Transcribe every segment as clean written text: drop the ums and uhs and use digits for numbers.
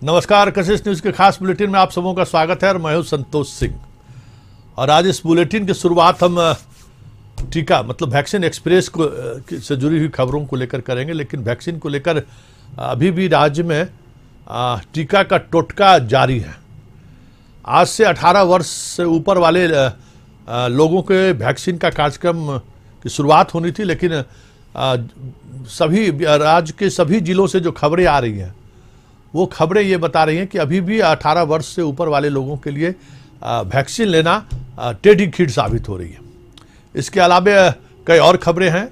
नमस्कार, कशिश न्यूज के खास बुलेटिन में आप सबों का स्वागत है और मैं हूं संतोष सिंह। और आज इस बुलेटिन की शुरुआत हम टीका मतलब वैक्सीन एक्सप्रेस को से जुड़ी हुई खबरों को लेकर करेंगे। लेकिन वैक्सीन को लेकर अभी भी राज्य में टीका का टोटका जारी है। आज से 18 वर्ष से ऊपर वाले लोगों के वैक्सीन का कार्यक्रम की शुरुआत होनी थी, लेकिन सभी राज्य के सभी जिलों से जो खबरें आ रही हैं वो खबरें ये बता रही हैं कि अभी भी 18 वर्ष से ऊपर वाले लोगों के लिए वैक्सीन लेना टेढ़ी खीर साबित हो रही है। इसके अलावा कई और खबरें हैं।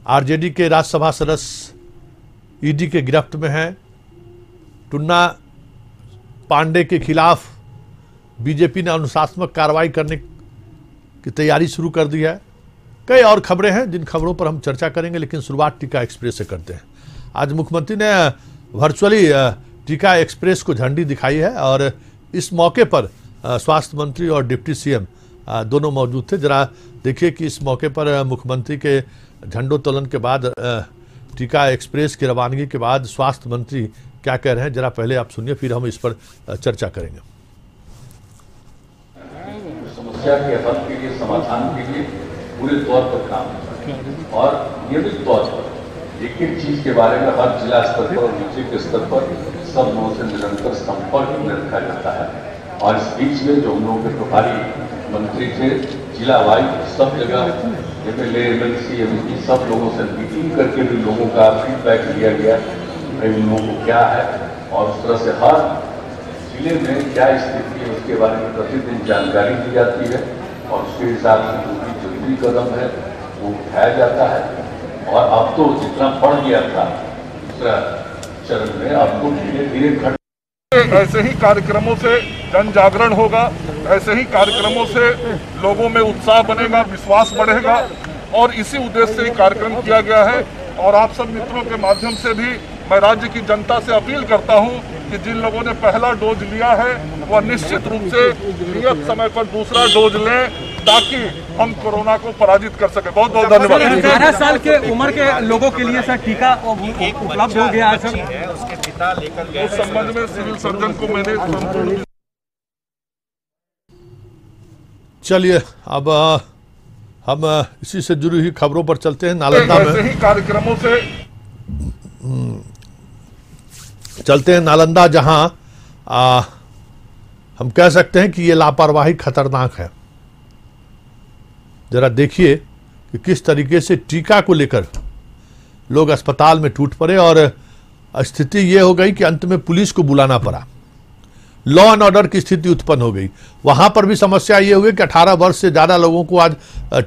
आरजेडी के राज्यसभा सदस्य ईडी के गिरफ्त में हैं। टुन्ना पांडे के खिलाफ बीजेपी ने अनुशासनात्मक कार्रवाई करने की तैयारी शुरू कर दी है। कई और खबरें हैं जिन खबरों पर हम चर्चा करेंगे, लेकिन शुरुआत टीका एक्सप्रेस से करते हैं। आज मुख्यमंत्री ने वर्चुअली टीका एक्सप्रेस को झंडी दिखाई है और इस मौके पर स्वास्थ्य मंत्री और डिप्टी सीएम दोनों मौजूद थे। जरा देखिए कि इस मौके पर मुख्यमंत्री के झंडोत्तोलन के बाद टीका एक्सप्रेस की रवानगी के बाद स्वास्थ्य मंत्री क्या कह रहे हैं। जरा पहले आप सुनिए, फिर हम इस पर चर्चा करेंगे। समस्या के हल के लिए, समाधान के लिए पूरे तौर पर काम और नियमित तौर पर एक एक चीज के बारे में हर जिला स्तर पर और नीचे के स्तर पर सब लोगों से निरंतर संपर्क में रखा जाता है। और इस बीच में जो हम लोगों के प्रभारी मंत्री थे, जिला वाइज सब जगह एमएलए, एमएलसी, एमपी सब लोगों से मीटिंग करके भी लोगों का फीडबैक लिया गया कि उन लोगों को क्या है और उस तरह से हर जिले में क्या स्थिति है उसके बारे में प्रतिदिन जानकारी दी जाती है और उसके हिसाब से जो भी जरूरी कदम है वो उठाया जाता है। और अब तो जितना बढ़ गया था दूसरा चरण में, अब तो धीरे धीरे घट। ऐसे ही कार्यक्रमों से जन जागरण होगा, ऐसे ही कार्यक्रमों से लोगों में उत्साह बनेगा, विश्वास बढ़ेगा और इसी उद्देश्य से कार्यक्रम किया गया है। और आप सब मित्रों के माध्यम से भी मैं राज्य की जनता से अपील करता हूं कि जिन लोगों ने पहला डोज लिया है वह निश्चित रूप से नियत समय पर दूसरा डोज लें ताकि हम कोरोना को पराजित कर सके। बहुत बहुत धन्यवाद। 18 साल के उम्र के लोगों के लिए सर टीका उपलब्ध हो गया है सर। उसके पिता लेकर गए। उस संबंध में सिविल सर्जन को मैंने चलिए अब हम इसी से जुड़ी हुई खबरों पर चलते हैं। नालंदा में ऐसे ही कार्यक्रमों से चलते हैं। नालंदा जहां हम कह सकते हैं कि ये लापरवाही खतरनाक है। जरा देखिए कि किस तरीके से टीका को लेकर लोग अस्पताल में टूट पड़े और स्थिति ये हो गई कि अंत में पुलिस को बुलाना पड़ा। लॉ एंड ऑर्डर की स्थिति उत्पन्न हो गई। वहां पर भी समस्या ये हुई कि 18 वर्ष से ज्यादा लोगों को आज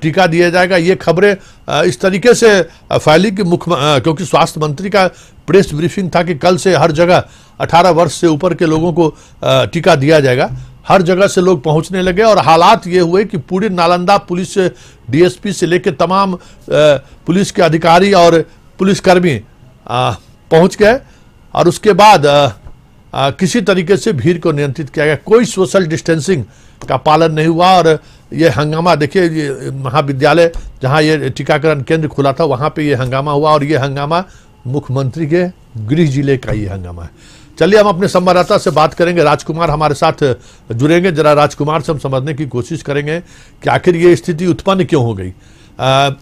टीका दिया जाएगा। ये खबरें इस तरीके से फैली कि क्योंकि स्वास्थ्य मंत्री का प्रेस ब्रीफिंग था कि कल से हर जगह 18 वर्ष से ऊपर के लोगों को टीका दिया जाएगा। हर जगह से लोग पहुंचने लगे और हालात ये हुए कि पूरी नालंदा पुलिस डीएसपी से लेकर तमाम पुलिस के अधिकारी और पुलिसकर्मी पहुंच गए और उसके बाद किसी तरीके से भीड़ को नियंत्रित किया गया। कोई सोशल डिस्टेंसिंग का पालन नहीं हुआ और ये हंगामा देखिए, ये महाविद्यालय जहां ये टीकाकरण केंद्र खुला था वहां पे ये हंगामा हुआ और ये हंगामा मुख्यमंत्री के गृह जिले का ये हंगामा है। चलिए हम अपने संवाददाता से बात करेंगे। राजकुमार हमारे साथ जुड़ेंगे। जरा राजकुमार से हम समझने की कोशिश करेंगे कि आखिर ये स्थिति उत्पन्न क्यों हो गई,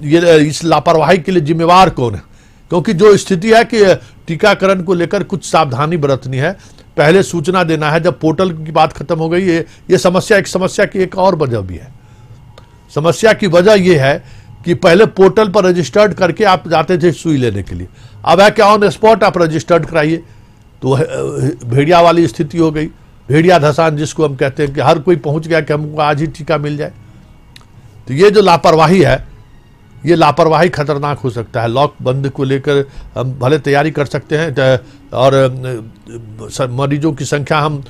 ये इस लापरवाही के लिए जिम्मेवार कौन है। क्योंकि जो स्थिति है कि टीकाकरण को लेकर कुछ सावधानी बरतनी है, पहले सूचना देना है। जब पोर्टल की बात खत्म हो गई, ये समस्या की एक और वजह भी है। समस्या की वजह यह है कि पहले पोर्टल पर रजिस्टर्ड करके आप जाते थे सुई लेने के लिए, अब है क्या ऑन स्पॉट आप रजिस्टर्ड कराइए। तो भेड़िया वाली स्थिति हो गई, भेड़िया धसान जिसको हम कहते हैं कि हर कोई पहुंच गया कि हमको आज ही टीका मिल जाए। तो ये जो लापरवाही है, ये लापरवाही खतरनाक हो सकता है। लॉक बंद को लेकर हम भले तैयारी कर सकते हैं और मरीजों की संख्या हम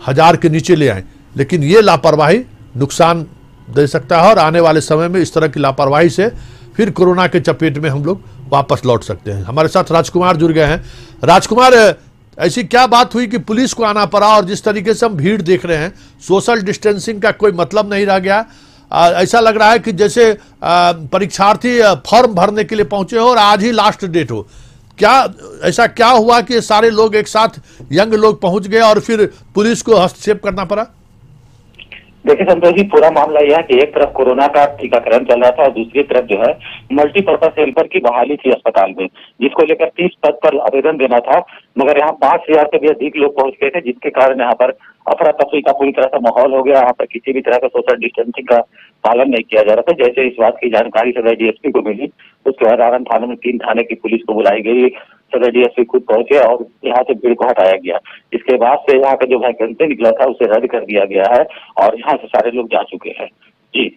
1000 के नीचे ले आए, लेकिन ये लापरवाही नुकसान दे सकता है और आने वाले समय में इस तरह की लापरवाही से फिर कोरोना के चपेट में हम लोग वापस लौट सकते हैं। हमारे साथ राजकुमार जुड़ गए हैं। राजकुमार, ऐसी क्या बात हुई कि पुलिस को आना पड़ा और जिस तरीके से हम भीड़ देख रहे हैं, सोशल डिस्टेंसिंग का कोई मतलब नहीं रह गया। ऐसा लग रहा है कि जैसे परीक्षार्थी फॉर्म भरने के लिए पहुंचे हो और आज ही लास्ट डेट हो। क्या ऐसा क्या हुआ कि सारे लोग एक साथ यंग लोग पहुंच गए और फिर पुलिस को हस्तक्षेप करना पड़ा? देखिए संतोष जी, पूरा मामला यह है कि एक तरफ कोरोना का टीकाकरण चल रहा था और दूसरी तरफ जो है मल्टीपर्पज हेल्पर की बहाली थी अस्पताल में, जिसको लेकर 30 पद पर आवेदन देना था। मगर यहाँ 5000 से भी अधिक लोग पहुंच गए थे, जिसके कारण यहाँ पर अफरा तफरी का पूरी तरह से माहौल हो गया। यहाँ पर किसी भी तरह का सोशल डिस्टेंसिंग का पालन नहीं किया जा रहा था। जैसे इस बात की जानकारी सदर डीएसपी को मिली, उसके बाद आनंद थाने में 3 थाने की पुलिस को बुलाई गई। सदर डीएसपी खुद पहुंचे और यहाँ से भीड़ को हटाया गया। इसके बाद से यहाँ का जो वैकेंसी निकला था उसे रद्द कर दिया गया है और यहाँ से सारे लोग जा चुके हैं। जी,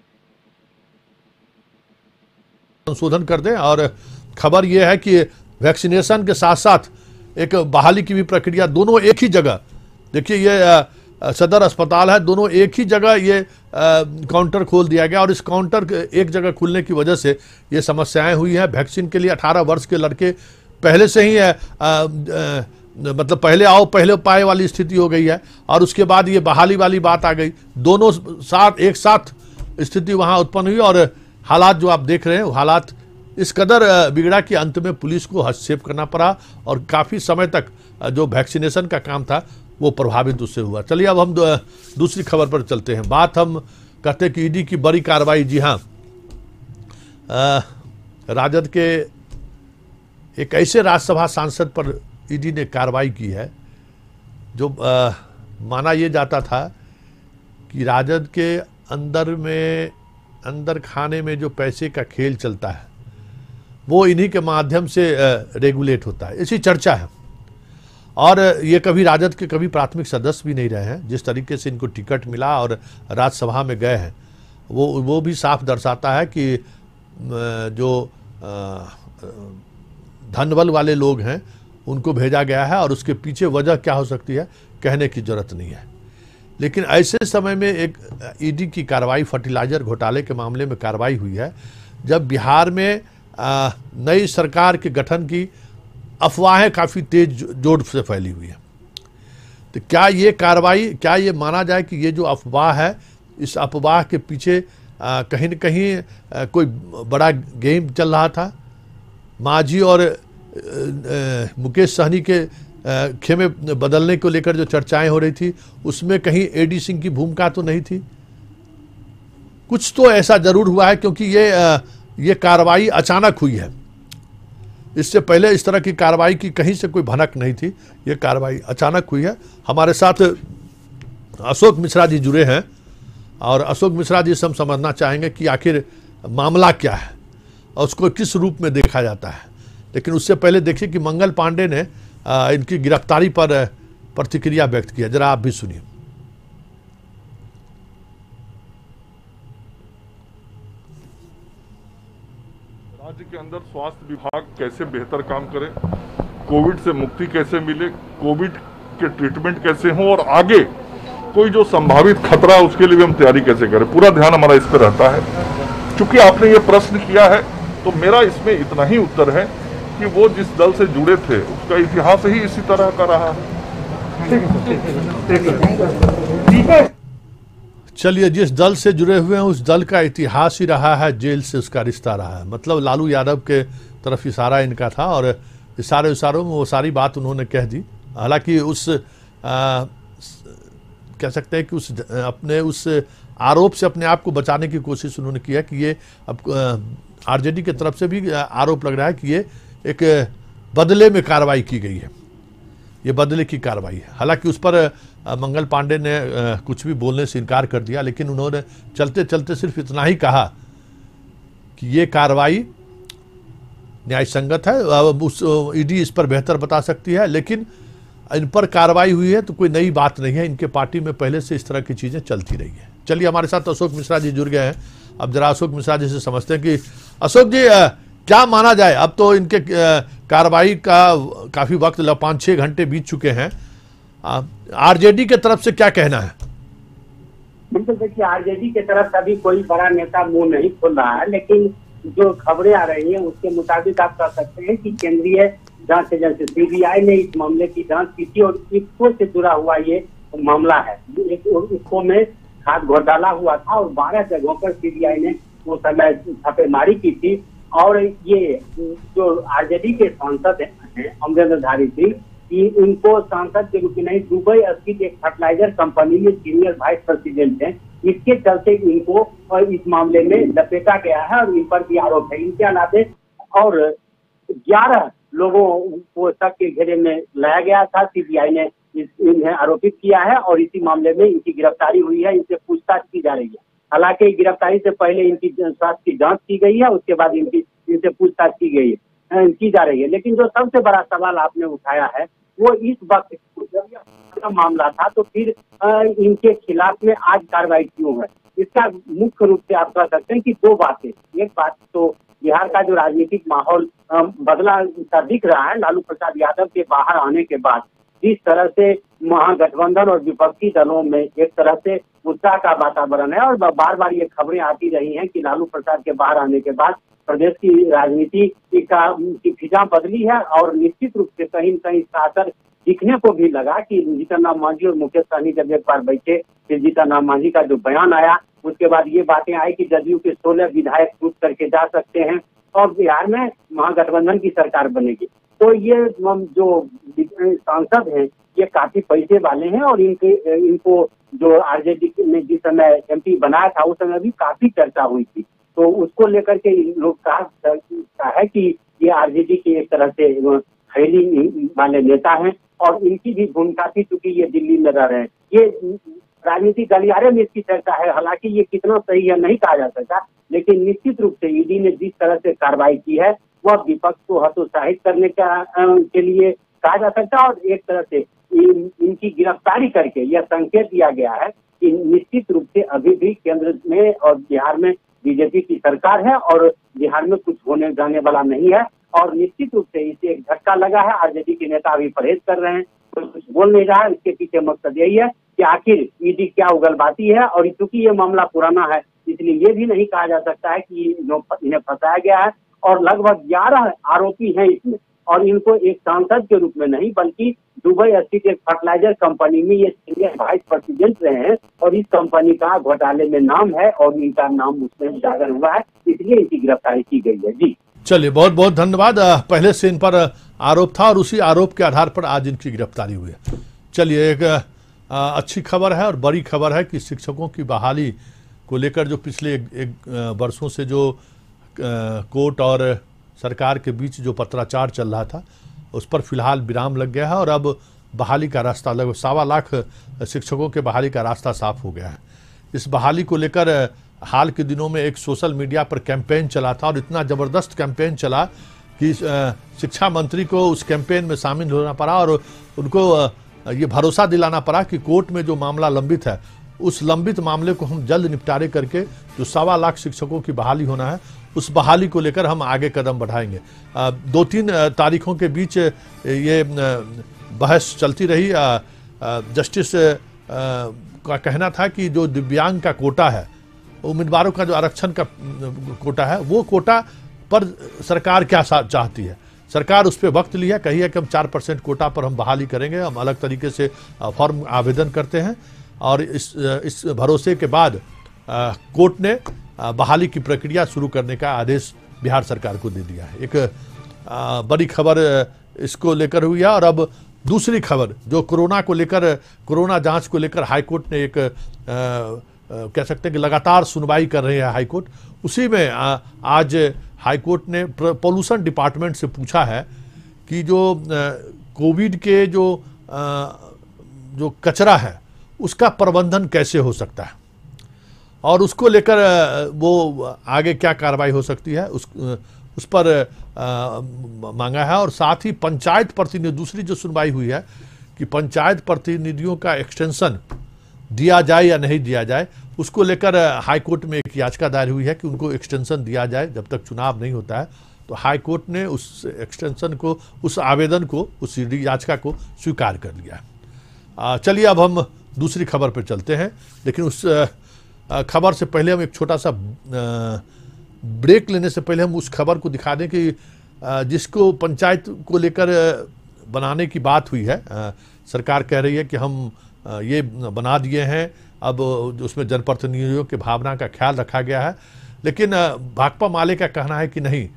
संशोधन कर दें। और खबर यह है कि वैक्सीनेशन के साथ साथ एक बहाली की भी प्रक्रिया, दोनों एक ही जगह। देखिए ये सदर अस्पताल है, दोनों एक ही जगह ये काउंटर खोल दिया गया और इस काउंटर एक जगह खुलने की वजह से ये समस्याएं हुई हैं। वैक्सीन के लिए 18 वर्ष के लड़के पहले से ही मतलब पहले आओ पहले पाए वाली स्थिति हो गई है और उसके बाद ये बहाली वाली बात आ गई। दोनों साथ एक साथ स्थिति वहां उत्पन्न हुई और हालात जो आप देख रहे हैं, हालात इस कदर बिगड़ा कि अंत में पुलिस को हस्तक्षेप करना पड़ा और काफ़ी समय तक जो वैक्सीनेशन का काम था वो प्रभावित उससे हुआ। चलिए अब हम दूसरी खबर पर चलते हैं। बात हम कहते हैं कि ईडी की बड़ी कार्रवाई। जी हाँ, राजद के एक ऐसे राज्यसभा सांसद पर ईडी ने कार्रवाई की है जो माना ये जाता था कि राजद के अंदर खाने में जो पैसे का खेल चलता है वो इन्हीं के माध्यम से रेगुलेट होता है, इसी चर्चा है। और ये कभी राजद के कभी प्राथमिक सदस्य भी नहीं रहे हैं। जिस तरीके से इनको टिकट मिला और राज्यसभा में गए हैं वो भी साफ दर्शाता है कि जो धनबल वाले लोग हैं उनको भेजा गया है और उसके पीछे वजह क्या हो सकती है कहने की जरूरत नहीं है। लेकिन ऐसे समय में एक ईडी की कार्रवाई फर्टिलाइजर घोटाले के मामले में कार्रवाई हुई है जब बिहार में नई सरकार के गठन की अफवाहें काफ़ी तेज जोर से फैली हुई है। तो क्या ये कार्रवाई, क्या ये माना जाए कि ये जो अफवाह है, इस अफवाह के पीछे कहीं न कहीं कोई बड़ा गेम चल रहा था? मांझी और मुकेश सहनी के खेमे बदलने को लेकर जो चर्चाएं हो रही थी उसमें कहीं एडी सिंह की भूमिका तो नहीं थी? कुछ तो ऐसा जरूर हुआ है क्योंकि ये कार्रवाई अचानक हुई है। इससे पहले इस तरह की कार्रवाई की कहीं से कोई भनक नहीं थी, ये कार्रवाई अचानक हुई है। हमारे साथ अशोक मिश्रा जी जुड़े हैं और अशोक मिश्रा जी से हम समझना चाहेंगे कि आखिर मामला क्या है और उसको किस रूप में देखा जाता है। लेकिन उससे पहले देखिए कि मंगल पांडे ने इनकी गिरफ्तारी पर प्रतिक्रिया व्यक्त किया, जरा आप भी सुनिए। राज्य के अंदर स्वास्थ्य विभाग कैसे बेहतर काम करे, कोविड से मुक्ति कैसे मिले, कोविड के ट्रीटमेंट कैसे हो और आगे कोई जो संभावित खतरा है उसके लिए भी हम तैयारी कैसे करें, पूरा ध्यान हमारा इस पर रहता है। चूंकि आपने ये प्रश्न किया है तो मेरा इसमें इतना ही उत्तर है कि वो जिस दल से जुड़े थे उसका इतिहास ही इसी तरह का रहा है। चलिए, जिस दल से जुड़े हुए हैं उस दल का इतिहास ही रहा है, जेल से उसका रिश्ता रहा है। मतलब लालू यादव के तरफ इशारा इनका था और इशारों में वो सारी बात उन्होंने कह दी। हालांकि उस कह सकते हैं कि उस आरोप से अपने आप को बचाने की कोशिश उन्होंने की है कि ये अब आरजेडी की तरफ से भी आरोप लग रहा है कि ये एक बदले में कार्रवाई की गई है, ये बदले की कार्रवाई है। हालांकि उस पर मंगल पांडे ने कुछ भी बोलने से इनकार कर दिया, लेकिन उन्होंने चलते चलते सिर्फ इतना ही कहा कि ये कार्रवाई न्याय संगत है, उस ईडी इस पर बेहतर बता सकती है, लेकिन इन पर कार्रवाई हुई है तो कोई नई बात नहीं है। इनके पार्टी में पहले से इस तरह की चीज़ें चलती रही है। चलिए, हमारे साथ अशोक मिश्रा जी जुड़ गए हैं। अब जरा अशोक मिश्रा जी से समझते हैं कि अशोक जी क्या माना जाए। अब तो इनके कार्रवाई का काफ़ी वक्त 5-6 घंटे बीत चुके हैं। आरजेडी के तरफ से क्या कहना है? बिल्कुल, देखिए आरजेडी के तरफ अभी कोई बड़ा नेता मुंह नहीं खोल रहा है, लेकिन जो खबरें आ रही हैं उसके मुताबिक आप कह सकते हैं कि केंद्रीय जांच एजेंसी सीबीआई ने इस मामले की जांच की थी और इसको से जुड़ा हुआ ये मामला है। इसको में खाद घोटाला हुआ था और 12 जगहों पर सीबीआई ने उस समय छापेमारी की थी और ये जो आरजेडी के सांसद हैं अमरेंद्रधारी सिंह, इनको सांसद के रूप में नहीं, दुबई स्थित एक फर्टिलाइजर कंपनी में सीनियर वाइस प्रेसिडेंट हैं, इसके चलते इनको और इस मामले में लपेटा गया है और इन पर भी आरोप है। इनके अलावे और 11 लोगों को शक के घेरे में लाया गया था। सीबीआई ने इन्हें आरोपित किया है और इसी मामले में इनकी गिरफ्तारी हुई है, इनसे पूछताछ की जा रही है। हालांकि गिरफ्तारी से पहले इनकी स्वास्थ्य की जांच की गई है, उसके बाद इनसे पूछताछ की जा रही है। लेकिन जो सबसे बड़ा सवाल आपने उठाया है वो इस वक्त जब यह मामला था तो फिर इनके खिलाफ में आज कार्रवाई क्यों है, इसका मुख्य रूप से आप कह सकते हैं कि दो बातें। एक बात तो बिहार का जो राजनीतिक माहौल बदला सा दिख रहा है, लालू प्रसाद यादव के बाहर आने के बाद जिस तरह से महागठबंधन और विपक्षी दलों में एक तरह से उत्साह का वातावरण है और बार बार ये खबरें आती रही हैं कि लालू प्रसाद के बाहर आने के बाद प्रदेश की राजनीति की फिजा बदली है और निश्चित रूप से कहीं न कहीं इसका असर दिखने को भी लगा कि जीतन राम मांझी और मुकेश सहनी जब एक बार बैठे, फिर जीतन राम मांझी का जो बयान आया उसके बाद ये बातें आई कि जदयू के 16 विधायक छूट करके जा सकते हैं और बिहार में महागठबंधन की सरकार बनेगी। तो ये जो सांसद हैं ये काफी पैसे वाले हैं और इनको जो आरजेडी ने जिस समय एमपी बनाया था उस समय भी काफी चर्चा हुई थी, तो उसको लेकर के लोग कहा है कि ये आरजेडी के एक तरह से खैली वाले नेता हैं और इनकी भी भूमिका थी क्योंकि ये दिल्ली में रह रहे हैं। ये राजनीतिक गलियारे में इसकी चर्चा है, हालांकि ये कितना सही है नहीं कहा जा सकता, लेकिन निश्चित रूप से ईडी ने जिस तरह से कार्रवाई की है वह विपक्ष को हतोत्साहित करने के लिए कहा जा सकता है और एक तरह से इनकी गिरफ्तारी करके यह संकेत दिया गया है कि निश्चित रूप से अभी भी केंद्र में और बिहार में बीजेपी की सरकार है और बिहार में कुछ होने जाने वाला नहीं है और निश्चित रूप से इसे एक झटका लगा है। आरजेडी के नेता अभी परहेज कर रहे हैं, कोई कुछ बोल नहीं रहा है। इसके पीछे मकसद यही है कि आखिर ईडी क्या उगलबाती है और चूंकि ये मामला पुराना है इसलिए ये भी नहीं कहा जा सकता है कि इन्हें फंसाया गया है और लगभग 11 आरोपी हैं इसमें और इनको एक सांसद के रूप में नहीं बल्कि दुबई स्थित एक फर्टिलाइजर कंपनी में ये सीनियर वाइस प्रेसिडेंट रहे हैं और इस कंपनी का घोटाले में नाम है और इनका नाम उसमें उजागर हुआ है, इसलिए इनकी गिरफ्तारी की गई है। जी चलिए, बहुत बहुत धन्यवाद। पहले से इन पर आरोप था और उसी आरोप के आधार पर आज इनकी गिरफ्तारी हुई है। चलिए, एक अच्छी खबर है और बड़ी खबर है कि शिक्षकों की बहाली को लेकर जो पिछले एक वर्षों से जो कोर्ट और सरकार के बीच जो पत्राचार चल रहा था उस पर फिलहाल विराम लग गया है और अब बहाली का रास्ता लगभग 1.25 लाख शिक्षकों के बहाली का रास्ता साफ हो गया है। इस बहाली को लेकर हाल के दिनों में एक सोशल मीडिया पर कैंपेन चला था और इतना ज़बरदस्त कैंपेन चला कि शिक्षा मंत्री को उस कैंपेन में शामिल होना पड़ा और उनको ये भरोसा दिलाना पड़ा कि कोर्ट में जो मामला लंबित है उस लंबित मामले को हम जल्द निपटारे करके जो 1.25 लाख शिक्षकों की बहाली होना है उस बहाली को लेकर हम आगे कदम बढ़ाएंगे। 2-3 तारीखों के बीच ये बहस चलती रही। जस्टिस का कहना था कि जो दिव्यांग का कोटा है, उम्मीदवारों का जो आरक्षण का कोटा है, वो कोटा पर सरकार क्या चाहती है। सरकार उस पर वक्त लिया, कही है कि हम 4% कोटा पर हम बहाली करेंगे, हम अलग तरीके से फॉर्म आवेदन करते हैं और इस भरोसे के बाद कोर्ट ने बहाली की प्रक्रिया शुरू करने का आदेश बिहार सरकार को दे दिया है। एक बड़ी खबर इसको लेकर हुई है और अब दूसरी खबर जो कोरोना को लेकर, कोरोना जांच को लेकर हाईकोर्ट ने एक कह सकते हैं कि लगातार सुनवाई कर रही है हाईकोर्ट। उसी में आज हाईकोर्ट ने पॉल्यूशन डिपार्टमेंट से पूछा है कि जो कोविड के जो कचरा है उसका प्रबंधन कैसे हो सकता है और उसको लेकर वो आगे क्या कार्रवाई हो सकती है उस पर मांगा है। और साथ ही पंचायत प्रतिनिधि, दूसरी जो सुनवाई हुई है कि पंचायत प्रतिनिधियों का एक्सटेंशन दिया जाए या नहीं दिया जाए, उसको लेकर हाईकोर्ट में एक याचिका दायर हुई है कि उनको एक्सटेंशन दिया जाए जब तक चुनाव नहीं होता है। तो हाईकोर्ट ने उस एक्सटेंशन को, उस आवेदन को, उस याचिका को स्वीकार कर लिया है। चलिए अब हम दूसरी खबर पर चलते हैं, लेकिन उस खबर से पहले हम एक छोटा सा ब्रेक लेने से पहले हम उस खबर को दिखा दें कि जिसको पंचायत को लेकर बनाने की बात हुई है, सरकार कह रही है कि हम ये बना दिए हैं, अब उसमें जनप्रतिनिधियों की भावना का ख्याल रखा गया है। लेकिन भाकपा माले का कहना है कि नहीं,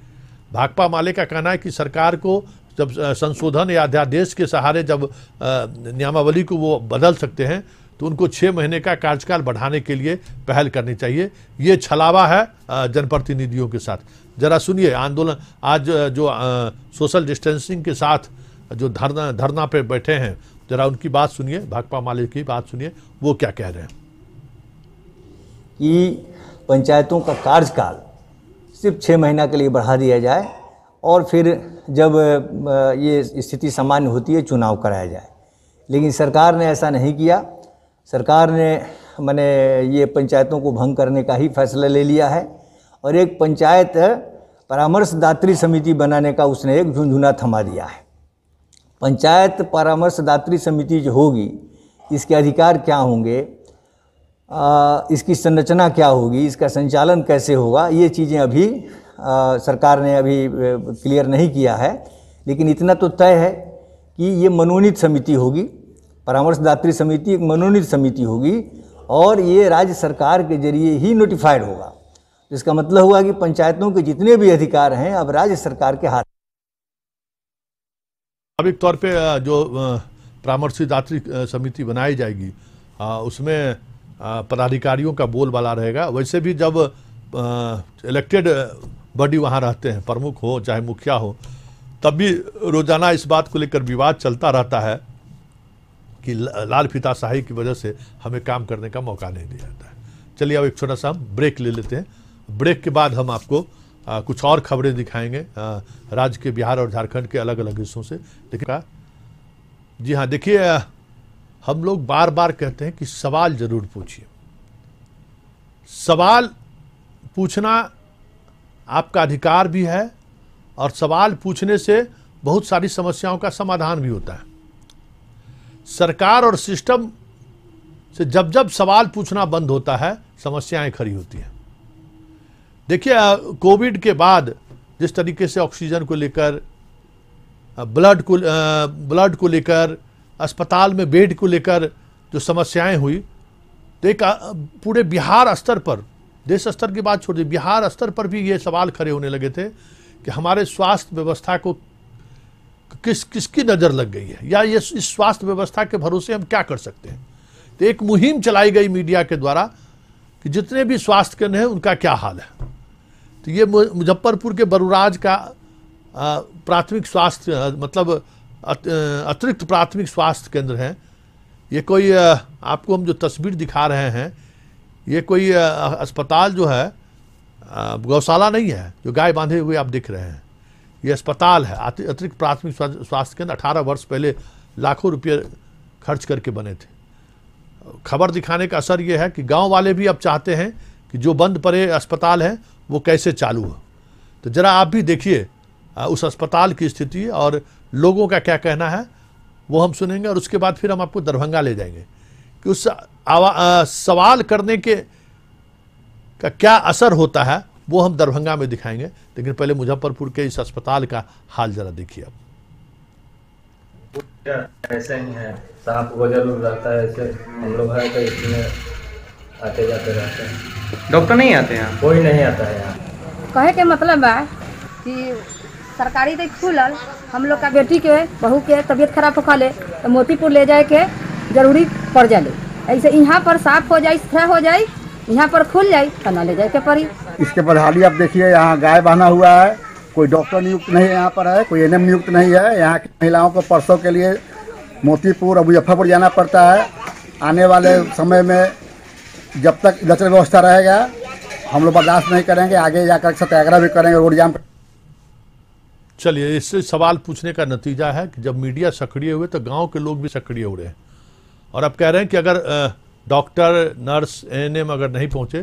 भाकपा माले का कहना है कि सरकार को जब संशोधन या अध्यादेश के सहारे जब नियमावली को वो बदल सकते हैं तो उनको 6 महीने का कार्यकाल बढ़ाने के लिए पहल करनी चाहिए। ये छलावा है जनप्रतिनिधियों के साथ। जरा सुनिए आंदोलन आज जो सोशल डिस्टेंसिंग के साथ जो धरना पे बैठे हैं, जरा उनकी बात सुनिए, भाकपा माले की बात सुनिए, वो क्या कह रहे हैं। कि पंचायतों का कार्यकाल सिर्फ 6 महीना के लिए बढ़ा दिया जाए और फिर जब ये स्थिति सामान्य होती है चुनाव कराया जाए, लेकिन सरकार ने ऐसा नहीं किया। सरकार ने ये पंचायतों को भंग करने का ही फैसला ले लिया है और एक पंचायत परामर्शदात्री समिति बनाने का उसने एक झुंझुना थमा दिया है। पंचायत परामर्शदात्री समिति जो होगी, इसके अधिकार क्या होंगे, इसकी संरचना क्या होगी, इसका संचालन कैसे होगा, ये चीज़ें अभी सरकार ने अभी क्लियर नहीं किया है। लेकिन इतना तो तय है कि ये मनोनीत समिति होगी, परामर्शदात्री समिति एक मनोनीत समिति होगी और ये राज्य सरकार के जरिए ही नोटिफाइड होगा। इसका मतलब हुआ कि पंचायतों के जितने भी अधिकार हैं अब राज्य सरकार के हाथ। स्वाभाविक तौर पे जो परामर्शदात्री समिति बनाई जाएगी उसमें पदाधिकारियों का बोलबाला रहेगा। वैसे भी जब इलेक्टेड बॉडी वहाँ रहते हैं, प्रमुख हो चाहे मुखिया हो, तब भी रोजाना इस बात को लेकर विवाद चलता रहता है कि लाल फीताशाही की वजह से हमें काम करने का मौका नहीं दिया जाता है। चलिए अब एक छोटा सा हम ब्रेक ले लेते हैं। ब्रेक के बाद हम आपको कुछ और खबरें दिखाएंगे राज्य के, बिहार और झारखंड के अलग अलग हिस्सों से। देखिए, जी हाँ, देखिए हम लोग बार बार कहते हैं कि सवाल जरूर पूछिए। सवाल पूछना आपका अधिकार भी है और सवाल पूछने से बहुत सारी समस्याओं का समाधान भी होता है। सरकार और सिस्टम से जब जब सवाल पूछना बंद होता है समस्याएं खड़ी होती हैं। देखिए कोविड के बाद जिस तरीके से ऑक्सीजन को लेकर, ब्लड को लेकर, अस्पताल में बेड को लेकर जो समस्याएं हुई, तो एक पूरे बिहार स्तर पर, देश स्तर की बात छोड़ दी, बिहार स्तर पर भी ये सवाल खड़े होने लगे थे कि हमारे स्वास्थ्य व्यवस्था को किसकी नज़र लग गई है या ये इस स्वास्थ्य व्यवस्था के भरोसे हम क्या कर सकते हैं। तो एक मुहिम चलाई गई मीडिया के द्वारा कि जितने भी स्वास्थ्य केंद्र हैं उनका क्या हाल है। तो ये मुजफ्फरपुर के बरुराज का प्राथमिक स्वास्थ्य मतलब अतिरिक्त प्राथमिक स्वास्थ्य केंद्र है। ये कोई आपको हम जो तस्वीर दिखा रहे हैं, ये कोई अस्पताल जो है गौशाला नहीं है जो गाय बांधे हुए आप दिख रहे हैं। ये अस्पताल है, अतिरिक्त प्राथमिक स्वास्थ्य केंद्र 18 वर्ष पहले लाखों रुपये खर्च करके बने थे। खबर दिखाने का असर ये है कि गांव वाले भी अब चाहते हैं कि जो बंद पड़े अस्पताल हैं वो कैसे चालू हो। तो ज़रा आप भी देखिए उस अस्पताल की स्थिति और लोगों का क्या कहना है, वो हम सुनेंगे और उसके बाद फिर हम आपको दरभंगा ले जाएंगे कि उस सवाल करने के का क्या असर होता है, वो हम दरभंगा में दिखाएंगे। लेकिन पहले मुजफ्फरपुर के इस अस्पताल का हाल जरा देखिए। अब ऐसे ही है, सांप वगैरह रहता है, ऐसे हम लोग है तो इसमें आते जाते रहते हैं। डॉक्टर नहीं आते हैं? कोई नहीं आता है यहाँ। कहे के मतलब है कि सरकारी तो खुलल, हम लोग का बेटी के बहू के तबीयत खराब होखा ले तो मोतीपुर ले जाए के जरूरी पड़ जाए। ऐसे यहाँ पर साफ हो जाए, स्प्रे हो जाए, यहाँ पर खुल जाए तो न ले जाए के पड़ी। इसके बदहाली आप देखिए, यहाँ गाय बांधा हुआ है, कोई डॉक्टर नियुक्त नहीं यहाँ पर है, कोई एनएम नियुक्त नहीं है। यहाँ की महिलाओं को परसों के लिए मोतीपुर और मुजफ्फरपुर जाना पड़ता है। आने वाले समय में जब तक लचर व्यवस्था रहेगा हम लोग बर्दाश्त नहीं करेंगे, आगे जाकर सत्याग्रह भी करेंगे, रोड जाम। चलिए, इससे सवाल पूछने का नतीजा है कि जब मीडिया सक्रिय हुए तो गांव के लोग भी सक्रिय हो रहे हैं और अब कह रहे हैं कि अगर डॉक्टर, नर्स, एएनएम अगर नहीं पहुंचे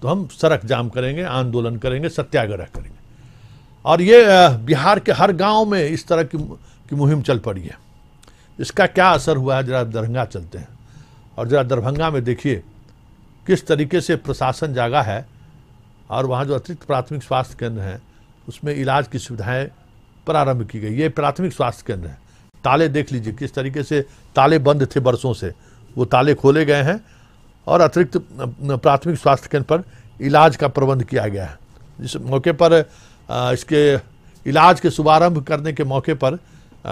तो हम सड़क जाम करेंगे, आंदोलन करेंगे, सत्याग्रह करेंगे। और ये बिहार के हर गांव में इस तरह की मुहिम चल पड़ी है। इसका क्या असर हुआ है, जरा दरभंगा चलते हैं और जरा दरभंगा में देखिए किस तरीके से प्रशासन जागा है और वहाँ जो अतिरिक्त प्राथमिक स्वास्थ्य केंद्र हैं उसमें इलाज की सुविधाएं प्रारंभ की गई। ये प्राथमिक स्वास्थ्य केंद्र है। ताले देख लीजिए किस तरीके से ताले बंद थे बरसों से, वो ताले खोले गए हैं और अतिरिक्त प्राथमिक स्वास्थ्य केंद्र पर इलाज का प्रबंध किया गया है। जिस मौके पर इसके इलाज के शुभारंभ करने के मौके पर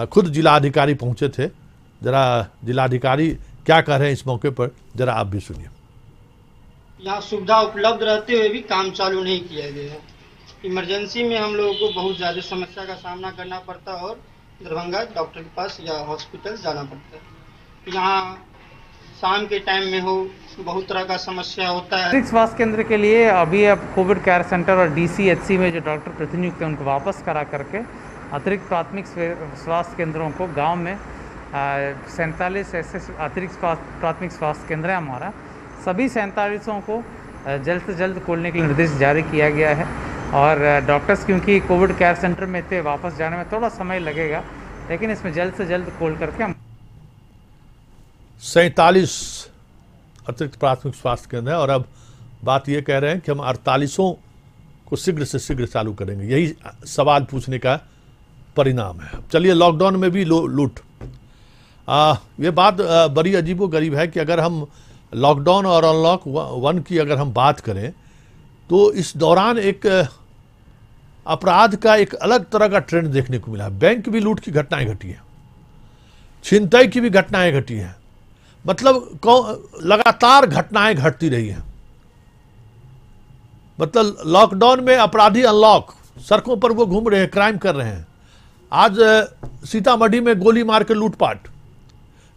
खुद जिलाधिकारी पहुंचे थे। जरा जिलाधिकारी क्या कह रहे हैं इस मौके पर, जरा आप भी सुनिए। यहाँ सुविधा उपलब्ध रहते हुए भी काम चालू नहीं किया गया है। इमरजेंसी में हम लोगों को बहुत ज़्यादा समस्या का सामना करना पड़ता है और दरभंगा डॉक्टर के पास या हॉस्पिटल जाना पड़ता है। यहाँ शाम के टाइम में हो बहुत तरह का समस्या होता है। अतिरिक्त स्वास्थ्य केंद्र के लिए अभी अब कोविड केयर सेंटर और DCHC में जो डॉक्टर प्रतिनियुक्त हैं उनको वापस करा करके अतिरिक्त प्राथमिक स्वास्थ्य केंद्रों को गांव में 47 ऐसे अतिरिक्त प्राथमिक स्वास्थ्य केंद्र है हमारा, सभी 47 को जल्द से जल्द खोलने के लिए निर्देश जारी किया गया है। और डॉक्टर्स क्योंकि कोविड केयर सेंटर में थे, वापस जाने में थोड़ा समय लगेगा, लेकिन इसमें जल्द से जल्द खोल करके हम 47 अतिरिक्त प्राथमिक स्वास्थ्य केंद्र है और अब बात ये कह रहे हैं कि हम 48 को शीघ्र से शीघ्र चालू करेंगे। यही सवाल पूछने का परिणाम है। चलिए, लॉकडाउन में भी लूट, ये बात बड़ी अजीबोगरीब है कि अगर हम लॉकडाउन और अनलॉक 1 की अगर हम बात करें तो इस दौरान एक अपराध का एक अलग तरह का ट्रेंड देखने को मिला। बैंक भी लूट की घटनाएं घटी हैं, छिनतई की भी घटनाएं घटी हैं, मतलब लगातार घटनाएं घटती रही हैं। मतलब लॉकडाउन में अपराधी अनलॉक, सड़कों पर वो घूम रहे हैं, क्राइम कर रहे हैं। आज सीतामढ़ी में गोली मार के लूटपाट,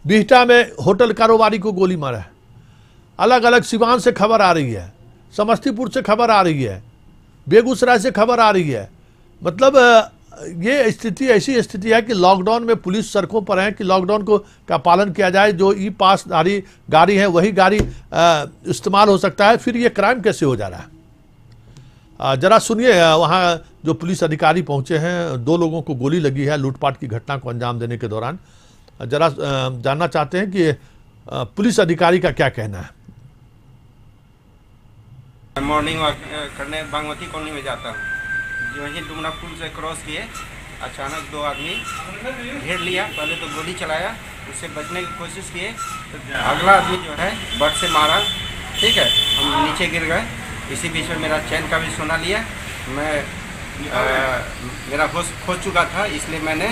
बिहटा में होटल कारोबारी को गोली मारा है। अलग अलग सिवान से खबर आ रही है, समस्तीपुर से खबर आ रही है, बेगूसराय से खबर आ रही है। मतलब ये स्थिति ऐसी स्थिति है कि लॉकडाउन में पुलिस सड़कों पर है कि लॉकडाउन को का पालन किया जाए, जो ई पासधारी गाड़ी है वही गाड़ी इस्तेमाल हो सकता है। फिर ये क्राइम कैसे हो जा रहा है, जरा सुनिए। वहाँ जो पुलिस अधिकारी पहुंचे हैं, 2 लोगों को गोली लगी है लूटपाट की घटना को अंजाम देने के दौरान। जरा जानना चाहते हैं कि पुलिस अधिकारी का क्या कहना है। मॉर्निंग वॉक करने बागमती कॉलोनी में जाता हूँ, जो वहीं डुमरा पुल से क्रॉस किए अचानक 2 आदमी घेर लिया। पहले तो गोली चलाया, उससे बचने की कोशिश किए तो अगला आदमी जो है बट से मारा, ठीक है, हम नीचे गिर गए। इसी बीच में मेरा चैन का भी सोना लिया। मैं मेरा होश खो चुका था, इसलिए मैंने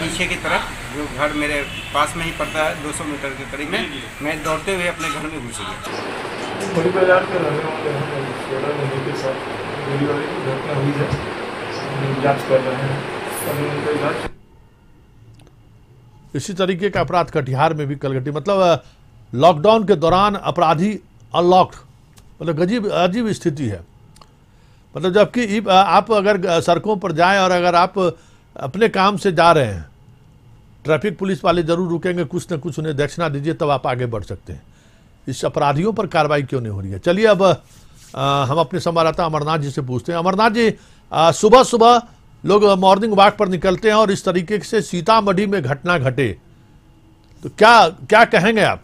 पीछे की तरफ, जो घर मेरे पास में ही पड़ता है 200 मीटर के करीब में, मैं दौड़ते हुए अपने घर में घुस गया। बड़ी बाजार के रहने वाले हैं, सोलह महीने के साथ गोली वाली की घटना हुई है, जांच कर रहे हैं, अभी उनका इलाज। इसी तरीके का अपराध कटिहार में भी कल घटी। मतलब लॉकडाउन के दौरान अपराधी अनलॉक्ड, मतलब अजीब स्थिति है। मतलब जबकि आप अगर सड़कों पर जाएं और अगर आप अपने काम से जा रहे हैं, ट्रैफिक पुलिस वाले जरूर रुकेंगे, कुछ न कुछ उन्हें दक्षिणा दीजिए, तब आप आगे बढ़ सकते हैं। इस अपराधियों पर कार्रवाई क्यों नहीं हो रही है। चलिए अब हम अपने संवाददाता अमरनाथ जी से पूछते हैं। अमरनाथ जी, सुबह सुबह लोग मॉर्निंग वॉक पर निकलते हैं और इस तरीके से सीतामढ़ी में घटना घटे, तो क्या कहेंगे आप।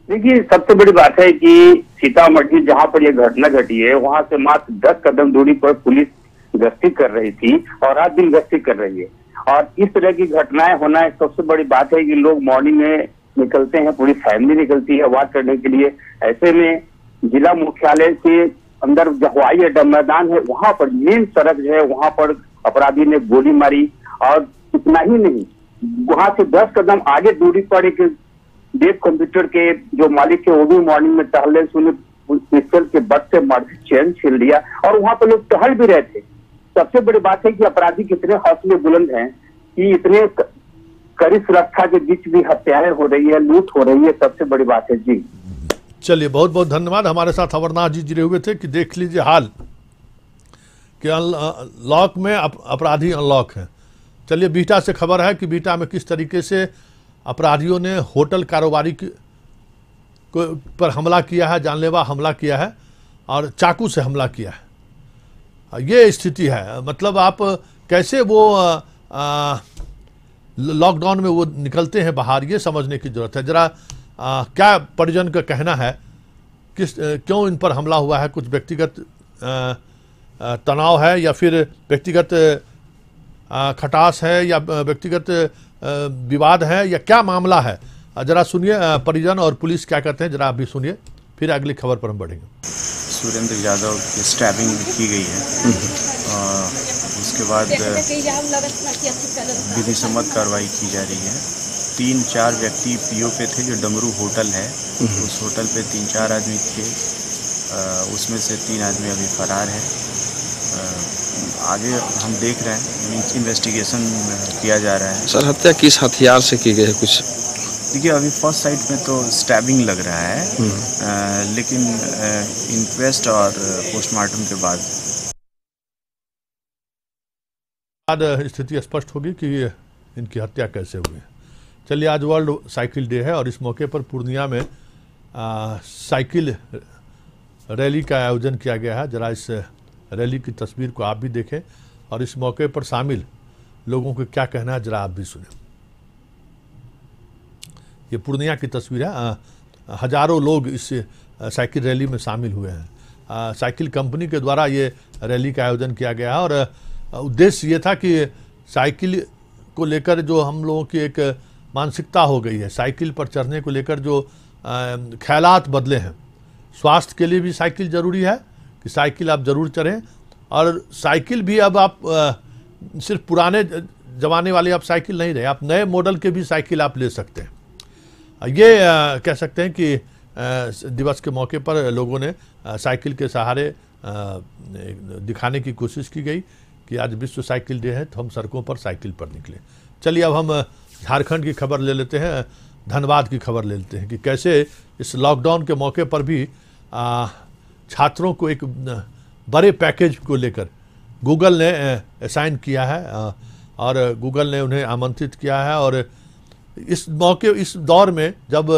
देखिए, सबसे बड़ी बात है कि सीतामढ़ी जहां पर यह घटना घटी है, वहां से मात्र 10 कदम दूरी पर पुलिस गश्ती कर रही थी और रात दिन गश्ती कर रही है। और इस तरह की घटनाएं होना सबसे बड़ी बात है कि लोग मॉर्निंग में निकलते हैं, पूरी फैमिली निकलती है वॉक करने के लिए। ऐसे में जिला मुख्यालय से अंदर जो हवाई अड्डा मैदान है, वहां पर मेन सड़क जो है, वहां पर अपराधी ने गोली मारी। और इतना ही नहीं, वहां से 10 कदम आगे दूरी पर एक देव कंप्यूटर के जो मालिक है, वो भी मॉर्निंग में टहलने से पिस्टल के बट से मार चैन छीन लिया और वहां पर लोग टहल भी रहे थे। सबसे बड़ी बात है कि अपराधी कितने हौसले बुलंद हैं कि इतने कड़ी सुरक्षा के बीच भी हत्याएं हो रही है, लूट हो रही है। सबसे बड़ी बात है जी। चलिए, बहुत बहुत धन्यवाद। हमारे साथ अमरनाथ जी जुड़े हुए थे कि देख लीजिए हाल कि लॉक में अपराधी अनलॉक है। चलिए, बिहटा से खबर है कि बिहटा में किस तरीके से अपराधियों ने होटल कारोबारी पर हमला किया है, जानलेवा हमला किया है और चाकू से हमला किया है। ये स्थिति है। मतलब आप कैसे वो लॉकडाउन में वो निकलते हैं बाहर, ये समझने की जरूरत है। जरा क्या परिजन का कहना है, क्यों इन पर हमला हुआ है, कुछ व्यक्तिगत तनाव है या फिर व्यक्तिगत खटास है या व्यक्तिगत विवाद है या क्या मामला है। जरा सुनिए परिजन और पुलिस क्या कहते हैं, जरा आप भी सुनिए, फिर अगली खबर पर हम बढ़ेंगे। सुरेंद्र यादव की स्टैबिंग की गई है। उसके बाद विधि सम्मत कार्रवाई की जा रही है। 3-4 व्यक्ति पीओ पे थे, जो डमरू होटल है उस होटल पे 3-4 आदमी थे, उसमें से 3 आदमी अभी फरार है। आगे हम देख रहे हैं, इन्वेस्टिगेशन किया जा रहा है। सर, हत्या किस हथियार से की गई है कुछ? देखिए, अभी फर्स्ट साइट में तो स्टैबिंग लग रहा है, लेकिन इंक्वेस्ट और पोस्टमार्टम के बाद स्थिति स्पष्ट होगी कि इनकी हत्या कैसे हुई। चलिए, आज वर्ल्ड साइकिल डे है और इस मौके पर पूर्णिया में साइकिल रैली का आयोजन किया गया है। जरा इस रैली की तस्वीर को आप भी देखें और इस मौके पर शामिल लोगों को क्या कहना है, जरा आप भी सुने। ये पूर्णिया की तस्वीर है। हजारों लोग इस साइकिल रैली में शामिल हुए हैं। साइकिल कंपनी के द्वारा ये रैली का आयोजन किया गया है और उद्देश्य ये था कि साइकिल को लेकर जो हम लोगों की एक मानसिकता हो गई है, साइकिल पर चढ़ने को लेकर जो ख्यालात बदले हैं। स्वास्थ्य के लिए भी साइकिल ज़रूरी है कि साइकिल आप ज़रूर चढ़ें, और साइकिल भी अब आप सिर्फ पुराने ज़माने वाली आप साइकिल नहीं रहे, आप नए मॉडल के भी साइकिल आप ले सकते हैं। ये कह सकते हैं कि दिवस के मौके पर लोगों ने साइकिल के सहारे दिखाने की कोशिश की गई कि आज विश्व साइकिल डे है, तो हम सड़कों पर साइकिल पर निकले। चलिए, अब हम झारखंड की खबर ले लेते हैं, धनबाद की खबर ले लेते हैं कि कैसे इस लॉकडाउन के मौके पर भी छात्रों को एक बड़े पैकेज को लेकर गूगल ने असाइन किया है और गूगल ने उन्हें आमंत्रित किया है। और इस दौर में जब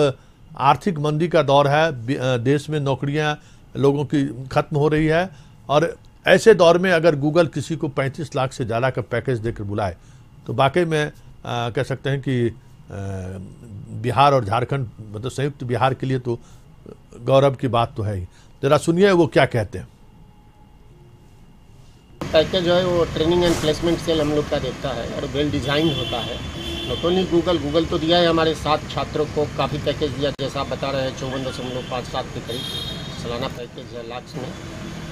आर्थिक मंदी का दौर है, देश में नौकरियां लोगों की खत्म हो रही है, और ऐसे दौर में अगर गूगल किसी को 35 लाख से ज़्यादा का पैकेज देकर बुलाए तो वाकई में कह सकते हैं कि बिहार और झारखंड, मतलब संयुक्त बिहार के लिए तो गौरव की बात तो है ही। जरा सुनिए वो क्या कहते हैं। पैकेज जो है वो ट्रेनिंग एंड प्लेसमेंट सेल हम लोग का देता है और वेल डिजाइन होता है। नॉट ओनली गूगल तो दिया है, हमारे 7 छात्रों को काफ़ी पैकेज दिया, जैसा आप बता रहे हैं 54.57 के करीब सालाना पैकेज है लाख्स में।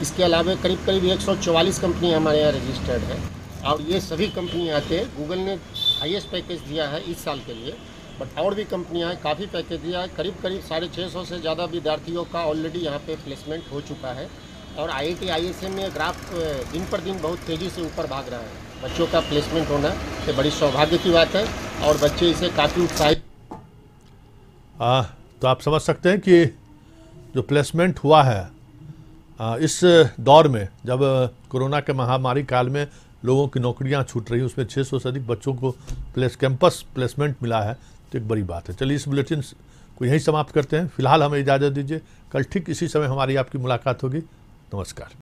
इसके अलावा करीब 144 कंपनी हमारे यहाँ रजिस्टर्ड है और ये सभी कंपनियाँ आते हैं। गूगल ने हाईएस्ट पैकेज दिया है इस साल के लिए, बट और भी कंपनियाँ काफ़ी पैकेज दिया है। करीब 650 से ज़्यादा विद्यार्थियों का ऑलरेडी यहाँ पे प्लेसमेंट हो चुका है और IIT ISM में ग्राफ दिन पर दिन बहुत तेज़ी से ऊपर भाग रहा है। बच्चों का प्लेसमेंट होना ये बड़ी सौभाग्य की बात है और बच्चे इसे काफ़ी उत्साहित। तो आप समझ सकते हैं कि जो प्लेसमेंट हुआ है इस दौर में, जब कोरोना के महामारी काल में लोगों की नौकरियां छूट रही, उसमें 600 से अधिक बच्चों को कैंपस प्लेसमेंट मिला है, तो एक बड़ी बात है। चलिए, इस बुलेटिन को यहीं समाप्त करते हैं। फिलहाल हमें इजाज़त दीजिए, कल ठीक इसी समय हमारी आपकी मुलाकात होगी। नमस्कार।